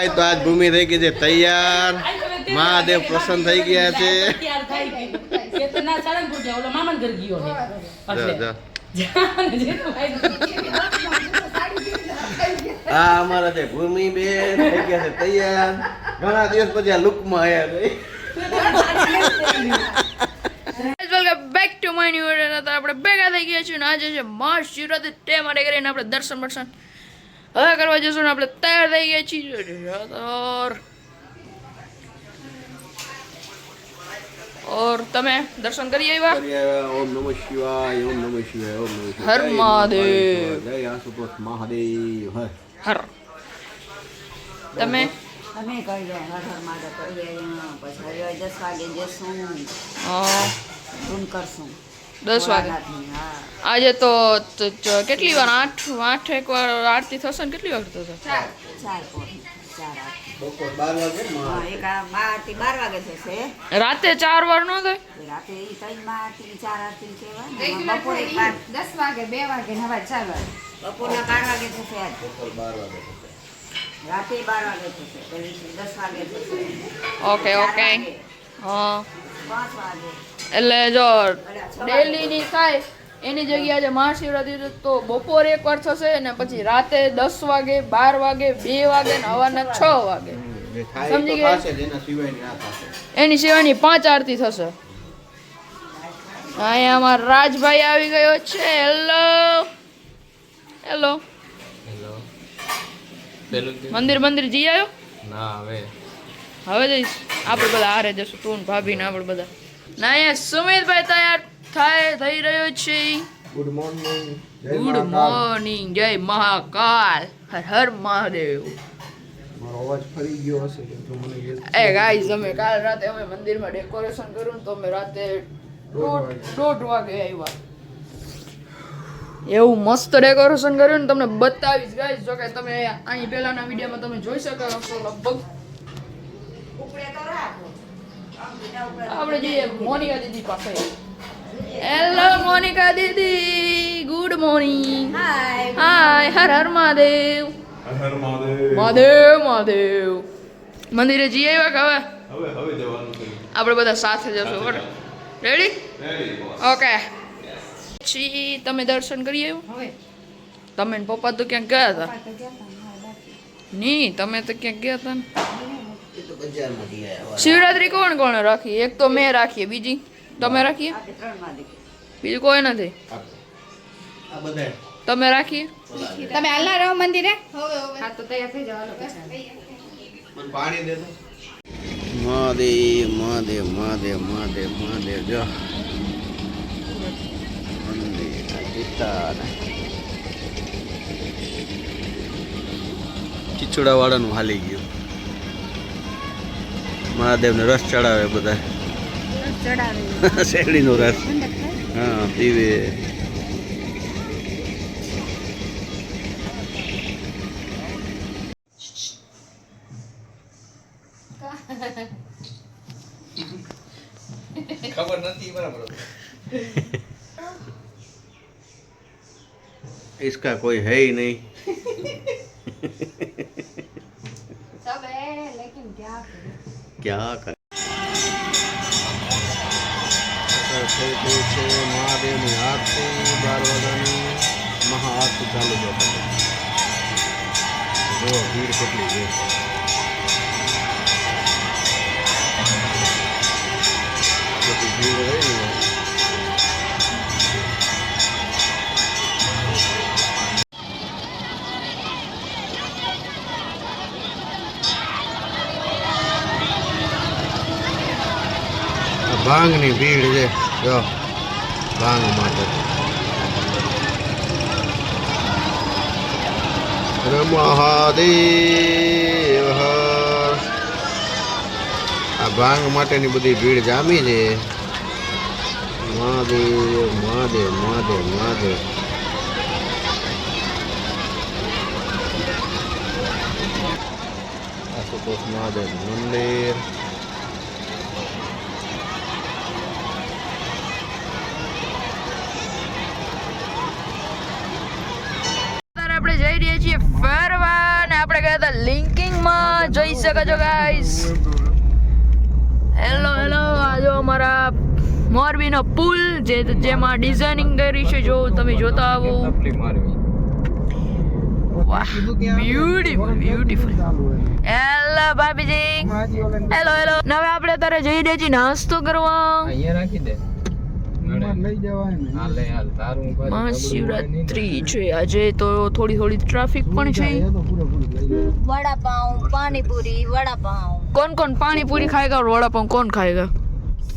ગાય તો આજ ભૂમિ થઈ ગઈ છે તૈયાર મહાદેવ પ્રસન્ન થઈ ગયા છે હા અમારા જે ભૂમિ બેન થઈ ગયા છે તૈયાર ઘણા દિવસ પછી આ લુકમાં આવ્યા welcome back to my new video. આપણે ભેગા થઈ ગયા છીએ ને આજે છે મહાશિવરાત્રી તે માટે કરીને આપણે દર્શન હવે કરવા જઈશું ને આપણે તૈયાર થઈ ગયા છીએ. और તમે દર્શન કરી આવ્યા? ઓમ નમઃ શિવાય ઓમ નમઃ શિવાય ઓમ નમઃ શિવાય હર મહાદેવ જય આશુતોષ મહાદેવ હર. તમે અમે કહી દો હર હર મહાદેવ કરીએ પછી 10 વાગે જશું રૂમ કરશું 10 વાગે. હા આજે તો કેટલી વાર 8 એક વાર આરતી થશે ને કેટલી વાર થશે? 4 બપોર 12 વાગે હા એક આરતી 12 વાગે થશે. રાતે 4 વાર ન થાય? રાતે એ 3 માં આરતી 4 આરતી કહેવાય. બપોરે 10 વાગે 2 વાગે ને હવે 4 વાગે બપોરના 12 વાગે થશે. આજ બપોર 12 વાગે રાતે 12 વાગે થશે પછી 10 વાગે થશે. Okay okay. હા 5 વાગે એટલે જો ડેલીની થાય એની જગ્યાએ આજે મહાશિવરાત્રી તો બપોરે એક વાર થશે ને પછી રાતે 10 વાગે 12 વાગે 2 વાગે ને સવારના 6 વાગે. સમજી ગયા? એની સિવાયની 5 આરતી થશે. અહીંયા અમારા રાજભાઈ આવી ગયો છે. Hello hello. મંદિર જી આવ્યો? ના હવે જઈશ. આપણે બધા હારે જશું તું ને ભાભી ને આપણે બધા. ના અહીંયા સુમિતભાઈ તૈયાર થઈ રહ્યો છે. ગુડ મોર્નિંગ ગુડ મોર્નિંગ જય મહાકાલ હર હર મહાદેવ. મારો અવાજ ફરી ગયો હશે તો મને એ ગાઈસ અમે કાલ રાતે અમે મંદિરમાં ડેકોરેશન કર્યું તો અમે રાતે 1:30 વાગે આવ્યા. એવું મસ્ત ડેકોરેશન કર્યું ને તમને બતાવીશ ગાઈસ. જો કે તમે અહીં પહેલાના વિડીયોમાં તમે જોઈ શકો છો લગભગ. ઉપડે તો રાખો આપણે જઈએ મોનિકા દીદી પાસે. હેલો મોનિકા દીદી ગુડ મોર્નિંગ. હાય હર હર મહાદેવ. મહાદેવ મહાદેવ. મંદિરે જઈએ આવ્યા કે હવે જવાનું છે. આપણે બધા સાથે જશું. બરાબર રેડી? ઓકે. પછી તમે દર્શન કરી આવ્યો? હવે તમે ને પપ્પા તો ક્યાંક ગયા હતા? નહીં તમે તો ક્યાંક ગયા હતા ને. એ તો બજારમાંથી આવ્યા. શિવરાત્રી કોણ કોણે રાખી? એક તો મેં રાખી, બીજી તમે રાખીએ? આપણે 3 માં દીકરી બીજું કોઈ નથી. આ બધા તમે રાખીએ? તમે હાલના રહો મંદિરે. હા તો તૈયાર થઈ જાવ. મને પાણી દે તો. મહાદેવ મહાદેવ મહાદેવ મહાદેવ મહાદેવ જો મંદિર પિતા ચીચોડા વાળાનું હાલી ગયું. મહાદેવને રસ ચડાવે બધા. શેરડીનો રસ હા પીવે. ખબર નથી બરાબર. इसका कोई है ही नहीं. सब है लेकिन क्या क्या કરે થઈ ગઈ છે મહાદેવની આરતી. 12 વાગ્યાની મહાઆરતી ચાલુ છે. જો ભીડ કેટલી છે. બધી ભીડ રહી ને ભાંગની ભીડ છે. જો ભાંગ માટે મહાદેવ હર. આ ભાંગ માટેની બધી ભીડ જામી છે. મહાદેવ મહાદેવ મહાદેવ મહાદેવ. આશુતોષ મહાદેવ મંદિર. આપણે જઈ રહ્યા છીએ ફરવા ને આપણે ગયા હતા લિંકિંગમાં જોઈ શકો છો ગાઈસ. હેલો આ જો અમારા મોરબીનો પુલ જેમાં ડિઝાઇનિંગ કરી છે, જો તમે જોતા આવો. વાહ, બ્યુટીફુલ. હેલો ભાભીજી. હેલો હવે આપણે અત્યારે જઈ દે છીએ નાસ્તો કરવા. અહીંયા રાખી દે. મહાશિવરાત્રી છે આજે, તો થોડી ટ્રાફિક પણ છે. वड़ा पाव पानीपुरी वड़ा पाव कौन पानीपुरी खाएगा और वड़ा पाव कौन खाएगा?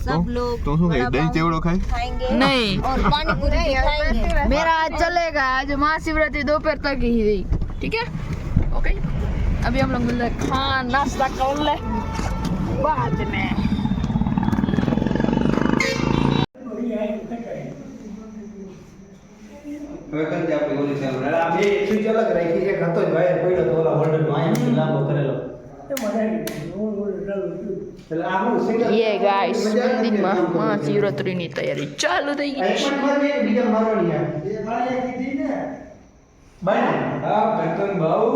सब लोग तो શું ખાય? દહીં ચેવડો ખાય? खाएंगे नहीं. और पानीपुरी भी खाएंगे. मेरा आज चलेगा, आज महाशिवरात्रि दोपहर तक ही रही. ठीक है, ओके. अभी हम लोग मिल रहे खाना नाश्ता कर ले बाद में. હવે કંઈ આપણે ઓલી ચાલુ આ બે સ્વિચ અલગ રાખી, એક હતો જ વાયર પડ્યો તો ઓલા હોલ્ડર નો આયા લાંબો કરેલો. એટલે આ હું સિંગલ ये गाइस મંદિરમાં મહાશિવરાત્રિની તૈયારી ચાલુ થઈ ગઈ છે. એક મારને બીજા મારવાની આ બે માળિયા કીધી ને બાય હા બર્તન બાઉ.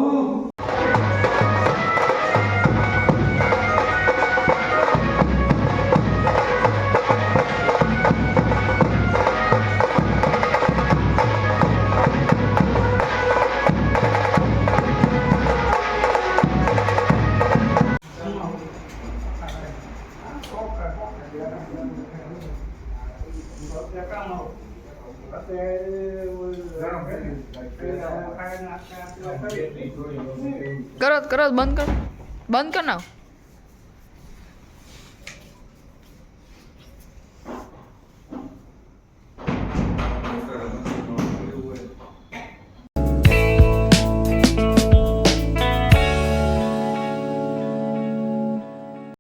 કરો બંધ કર નાખ.